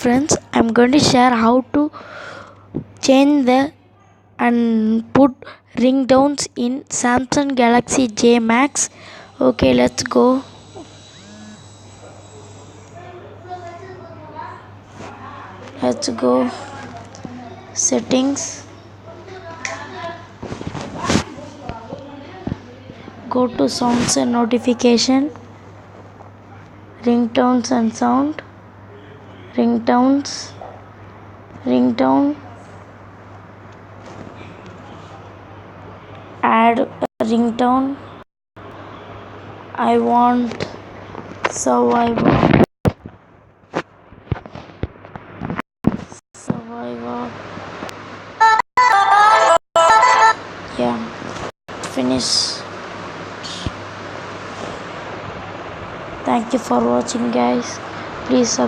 Friends, I'm going to share how to change the and put ringtones in Samsung Galaxy J Max. Okay, let's go. Settings, go to sounds and notification, ringtones and sound, ringtone, add a ringtone. I want survivor. Yeah, finish. Thank you for watching, guys. Please subscribe.